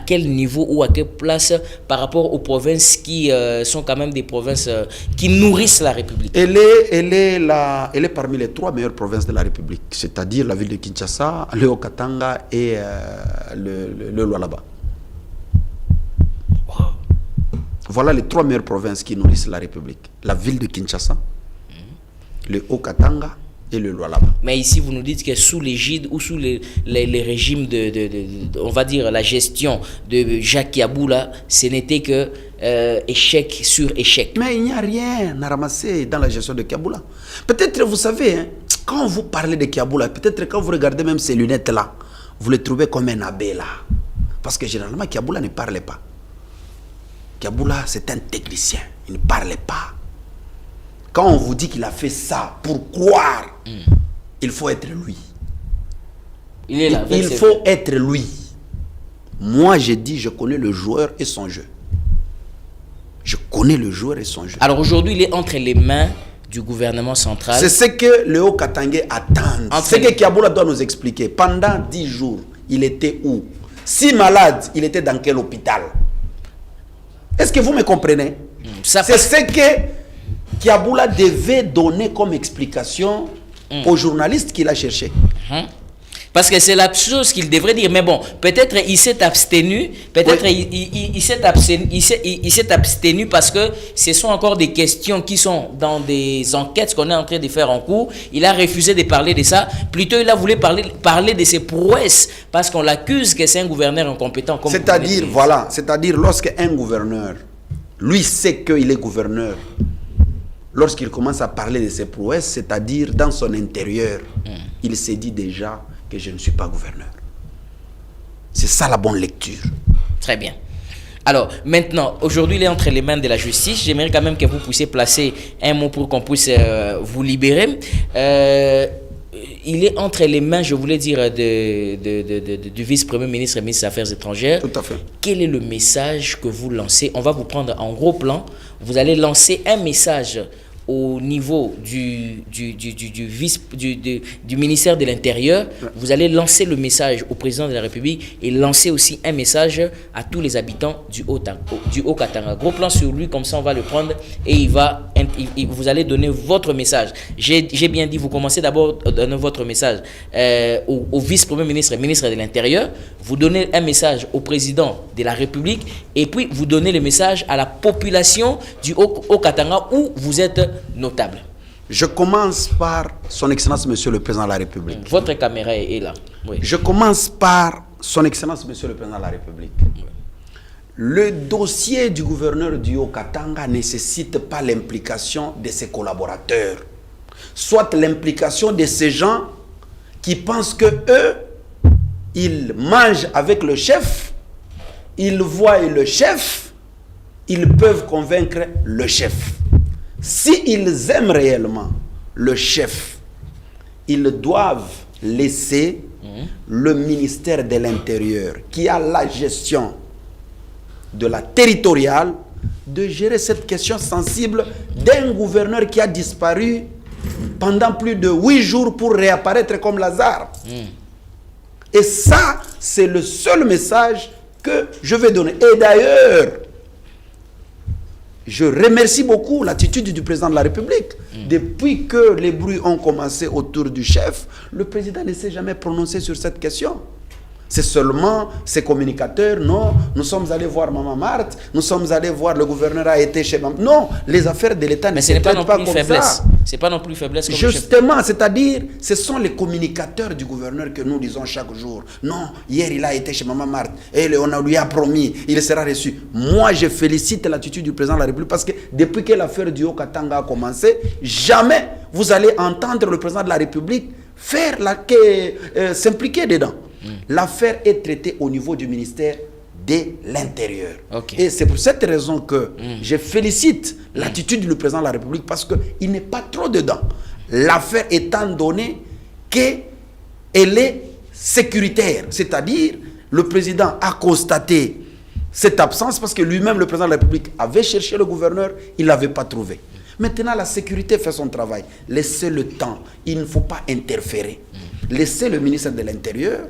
quel niveau ou à quelle place par rapport aux provinces qui sont quand même des provinces qui nourrissent la République? Elle est parmi les 3 meilleures provinces de la République, c'est-à-dire la ville de Kinshasa, le Haut-Katanga et le Lualaba. Wow. Voilà les 3 meilleures provinces qui nourrissent la République. La ville de Kinshasa, le Haut-Katanga et le Lualaba. Mais ici, vous nous dites que sous l'égide ou sous les régimes on va dire, la gestion de Jacques Kiaboula, ce n'était que échec sur échec. Mais il n'y a rien à ramasser dans la gestion de Kiaboula. Peut-être, vous savez, hein, quand vous parlez de Kiaboula, peut-être quand vous regardez même ces lunettes-là, vous les trouvez comme un abbé là. Parce que généralement, Kiaboula ne parlait pas. Kiaboula, c'est un technicien. Il ne parlait pas. Quand on vous dit qu'il a fait ça pour croire, il faut être lui. Il faut être lui. Moi, j'ai dit, je connais le joueur et son jeu. Je connais le joueur et son jeu. Alors aujourd'hui, il est entre les mains du gouvernement central. C'est ce que le Haut-Katangais attend. C'est ce que Kiaboula doit nous expliquer. Pendant 10 jours, il était où? Si malade, il était dans quel hôpital? Est-ce que vous me comprenez? C'est ce que Kiaboula devait donner comme explication aux journalistes qu'il a cherché. Parce que c'est la chose qu'il devrait dire. Mais bon, peut-être il s'est abstenu. Peut-être il s'est abstenu parce que ce sont encore des questions qui sont dans des enquêtes qu'on est en train de faire en cours. Il a refusé de parler de ça. Plutôt, il a voulu parler de ses prouesses parce qu'on l'accuse que c'est un gouverneur incompétent. C'est-à-dire, voilà, c'est-à-dire lorsqu'un gouverneur, lui sait qu'il est gouverneur, lorsqu'il commence à parler de ses prouesses, c'est-à-dire dans son intérieur, il s'est dit déjà que je ne suis pas gouverneur. C'est ça la bonne lecture. Très bien. Alors, maintenant, aujourd'hui, il est entre les mains de la justice. J'aimerais quand même que vous puissiez placer un mot pour qu'on puisse vous libérer. Il est entre les mains, je voulais dire, du vice-premier ministre et ministre des Affaires étrangères. Tout à fait. Quel est le message que vous lancez? On va vous prendre en gros plan. Vous allez lancer un message au niveau du ministère de l'Intérieur. Vous allez lancer le message au président de la République et lancer aussi un message à tous les habitants du Haut-Katanga. Gros plan sur lui, comme ça on va le prendre et vous allez donner votre message. J'ai bien dit, vous commencez d'abord à donner votre message au vice-premier ministre et ministre de l'Intérieur. Vous donnez un message au président de la République et puis vous donnez le message à la population du Haut-Katanga où vous êtes notable. Je commence par son Excellence Monsieur le Président de la République. Votre caméra est là. Oui. Je commence par son Excellence Monsieur le Président de la République. Oui. Le dossier du gouverneur du Haut-Katanga ne nécessite pas l'implication de ses collaborateurs, soit l'implication de ces gens qui pensent que eux, ils mangent avec le chef, ils voient le chef, ils peuvent convaincre le chef. S'ils aiment réellement le chef, ils doivent laisser le ministère de l'Intérieur, qui a la gestion de la territoriale, de gérer cette question sensible d'un gouverneur qui a disparu pendant plus de 8 jours pour réapparaître comme Lazare. Et ça, c'est le seul message que je vais donner. Et d'ailleurs, je remercie beaucoup l'attitude du président de la République. Depuis que les bruits ont commencé autour du chef, le président ne s'est jamais prononcé sur cette question. C'est seulement ses communicateurs. Non, nous sommes allés voir Maman Marthe, nous sommes allés voir le gouverneur a été chez Maman. Non, les affaires de l'État ne se traitent pas comme ça. C'est pas non plus faiblesse. Comme justement, c'est-à-dire, ce sont les communicateurs du gouverneur que nous disons chaque jour. Non, hier il a été chez Maman Marthe et on lui a promis, il sera reçu. Moi, je félicite l'attitude du président de la République parce que depuis que l'affaire du Haut-Katanga a commencé, jamais vous allez entendre le président de la République s'impliquer dedans. L'affaire est traitée au niveau du ministère de l'Intérieur. Et c'est pour cette raison que je félicite l'attitude du président de la République parce qu'il n'est pas trop dedans. L'affaire étant donné qu'elle est sécuritaire, c'est-à-dire le président a constaté cette absence parce que lui-même, le président de la République, avait cherché le gouverneur, il ne l'avait pas trouvé. Maintenant, la sécurité fait son travail. Laissez le temps, il ne faut pas interférer. Laissez le ministère de l'Intérieur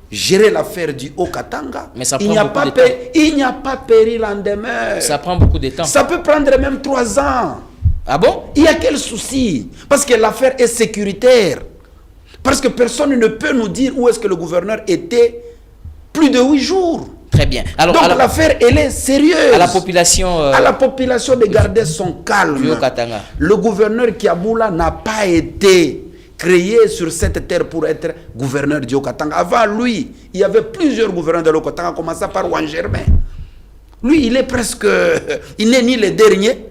gérer l'affaire du Haut-Katanga. Mais ça prend beaucoup de temps. Il n'y a pas péril en demeure. Ça prend beaucoup de temps. Ça peut prendre même 3 ans. Ah bon? Il y a quel souci? Parce que l'affaire est sécuritaire. Parce que personne ne peut nous dire où est-ce que le gouverneur était plus de 8 jours. Très bien. Donc l'affaire, elle est sérieuse. À la population... à la population de garder son calme. Du Haut-Katanga. Le gouverneur Kiaboula n'a pas été créé sur cette terre pour être gouverneur du Haut-Katanga. Avant lui, il y avait plusieurs gouverneurs de l'Haut-Katanga, commençant par Juan Germain. Lui, il est presque... il n'est ni le dernier,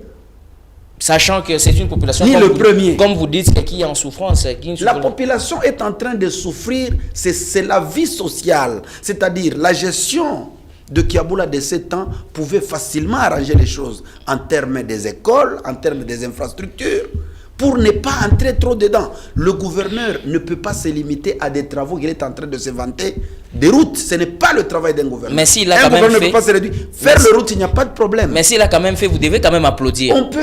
Sachant que c'est une population, ni le premier. Comme vous dites, qui est en souffrance. La population est en train de souffrir, c'est la vie sociale. C'est-à-dire la gestion de Kiaboula de ces temps pouvait facilement arranger les choses en termes des écoles, en termes des infrastructures, pour ne pas entrer trop dedans. Le gouverneur ne peut pas se limiter à des travaux qu'il est en train de se vanter. Des routes, ce n'est pas le travail d'un gouverneur. Mais s'il a un quand même gouverneur fait... ne peut pas se réduire. Faire les routes, il n'y a pas de problème. Mais s'il a quand même fait, vous devez quand même applaudir. On peut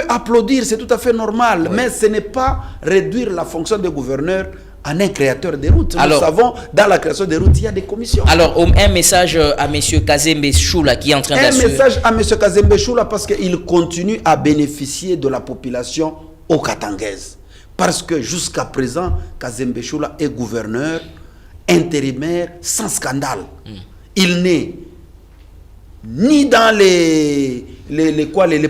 applaudir, c'est tout à fait normal. Oui. Mais ce n'est pas réduire la fonction de gouverneur en un créateur de routes. Nous savons, dans la création des routes, il y a des commissions. Alors, un message à M. Kazembe Choula qui est en train d'assurer. Un message à M. Kazembe Choula parce qu'il continue à bénéficier de la population okatangaise. Parce que jusqu'à présent, Kazembe Choula est gouverneur intérimaire sans scandale. Il n'est ni dans les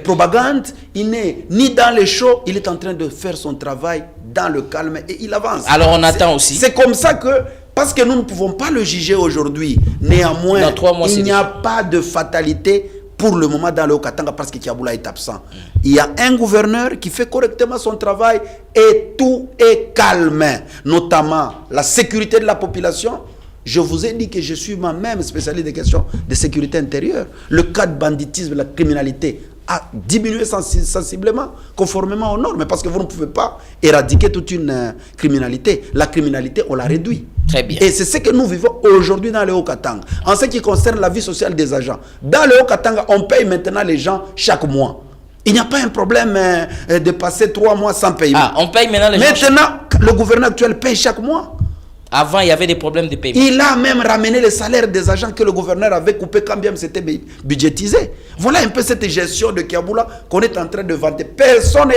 propagandes, il n'est ni dans les shows, il est en train de faire son travail dans le calme et il avance. Alors on attend aussi. C'est comme ça que, parce que nous ne pouvons pas le juger aujourd'hui, néanmoins, il n'y a pas de fatalité pour le moment dans le Haut-Katanga parce que Kiaboula est absent. Il y a un gouverneur qui fait correctement son travail et tout est calme, notamment la sécurité de la population. Je vous ai dit que je suis moi-même spécialiste des questions de sécurité intérieure. Le cas de banditisme, la criminalité a diminué sensiblement, conformément aux normes, parce que vous ne pouvez pas éradiquer toute une criminalité. La criminalité, on la réduit. Très bien. Et c'est ce que nous vivons aujourd'hui dans le Haut-Katanga. En ce qui concerne la vie sociale des agents, dans le Haut-Katanga, on paye maintenant les gens chaque mois. Il n'y a pas un problème de passer 3 mois sans paiement. Ah, on paye maintenant les gens. Maintenant, le gouvernement actuel paye chaque mois. Avant, il y avait des problèmes de paiement. Il a même ramené les salaires des agents que le gouverneur avait coupé quand bien c'était budgétisé. Voilà un peu cette gestion de Kiaboula qu'on est en train de vanter. Personne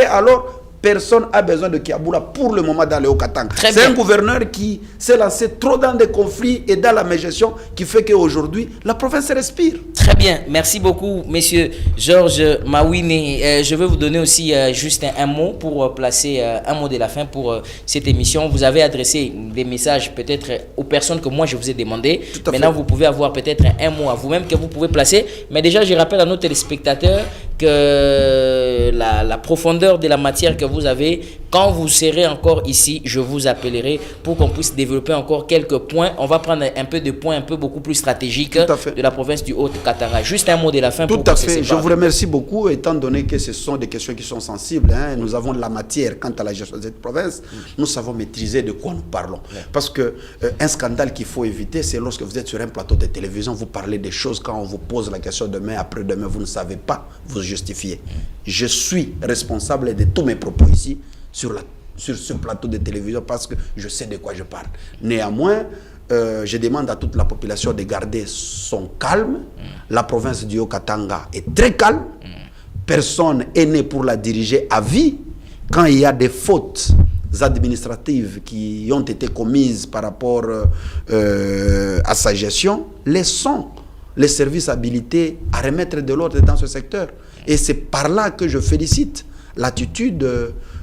n'a besoin de Kiaboula pour le moment dans le Haut-Katanga. C'est un gouverneur qui s'est lancé trop dans des conflits et dans la mégestion qui fait qu'aujourd'hui, la province respire. Très bien. Merci beaucoup, monsieur Georges Mawine. Je vais vous donner aussi juste un mot pour placer un mot de la fin pour cette émission. Vous avez adressé des messages peut-être aux personnes que moi je vous ai demandé. Maintenant, vous pouvez avoir peut-être un mot à vous-même que vous pouvez placer. Mais déjà, je rappelle à nos téléspectateurs que la profondeur de la matière que vous avez, quand vous serez encore ici, je vous appellerai pour qu'on puisse développer encore quelques points. On va prendre un peu de points un peu beaucoup plus stratégiques de la province du Haut-Katanga. Juste un mot de la fin. Tout à fait. Je vous remercie beaucoup, étant donné que ce sont des questions qui sont sensibles. Hein. Nous avons de la matière quant à la gestion de cette province. Nous savons maîtriser de quoi nous parlons. Parce que un scandale qu'il faut éviter, c'est lorsque vous êtes sur un plateau de télévision, vous parlez des choses, quand on vous pose la question demain, après-demain, vous ne savez pas vous justifier. Je suis responsable de tous mes propos ici sur ce plateau de télévision parce que je sais de quoi je parle. Néanmoins, je demande à toute la population de garder son calme. La province du Haut-Katanga est très calme. Personne n'est né pour la diriger à vie. Quand il y a des fautes administratives qui ont été commises par rapport à sa gestion, laissons les services habilités à remettre de l'ordre dans ce secteur. Et c'est par là que je félicite l'attitude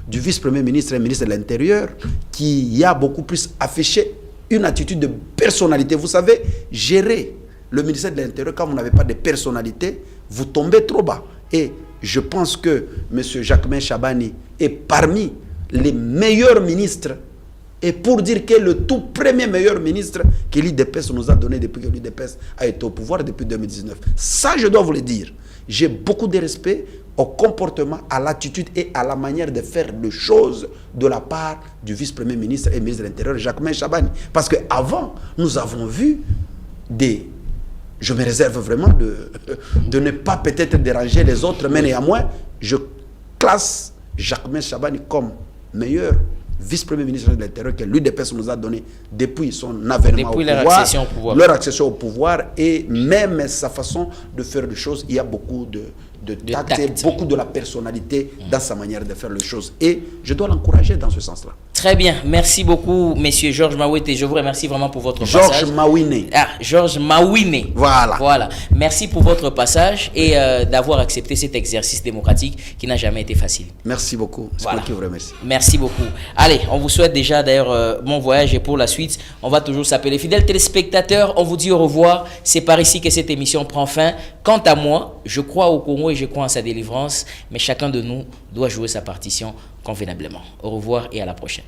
du vice-premier ministre et ministre de l'Intérieur qui a beaucoup plus affiché une attitude de personnalité. Vous savez, gérer le ministère de l'Intérieur, quand vous n'avez pas de personnalité, vous tombez trop bas. Et je pense que M. Jacquemain Chabani est parmi les meilleurs ministres. Et pour dire que le tout premier meilleur ministre que l'IDPS nous a donné depuis que l'IDPS a été au pouvoir depuis 2019. Ça, je dois vous le dire. J'ai beaucoup de respect au comportement, à l'attitude et à la manière de faire les choses de la part du vice-premier ministre et ministre de l'Intérieur, Jacquemain Chabani. Parce qu'avant, nous avons vu des... Je me réserve vraiment de ne pas peut-être déranger les autres, mais néanmoins, je classe Jacquemain Chabani comme meilleur vice-premier ministre de l'Intérieur que l'UDPS nous a donné depuis son avènement au pouvoir, leur accession au pouvoir et même sa façon de faire les choses. Il y a beaucoup de tact et beaucoup de la personnalité dans sa manière de faire les choses. Et je dois l'encourager dans ce sens-là. Très bien. Merci beaucoup, monsieur Georges Mawine. Je vous remercie vraiment pour votre passage. Georges Mawine. Ah, Georges Mawine. Voilà. Merci pour votre passage et d'avoir accepté cet exercice démocratique qui n'a jamais été facile. Merci beaucoup. C'est moi qui vous remercie. Merci beaucoup. Allez, on vous souhaite déjà d'ailleurs bon voyage et pour la suite, on va toujours s'appeler. Fidèles téléspectateurs, on vous dit au revoir. C'est par ici que cette émission prend fin. Quant à moi, je crois au Congo et je crois en sa délivrance, mais chacun de nous doit jouer sa partition convenablement. Au revoir et à la prochaine.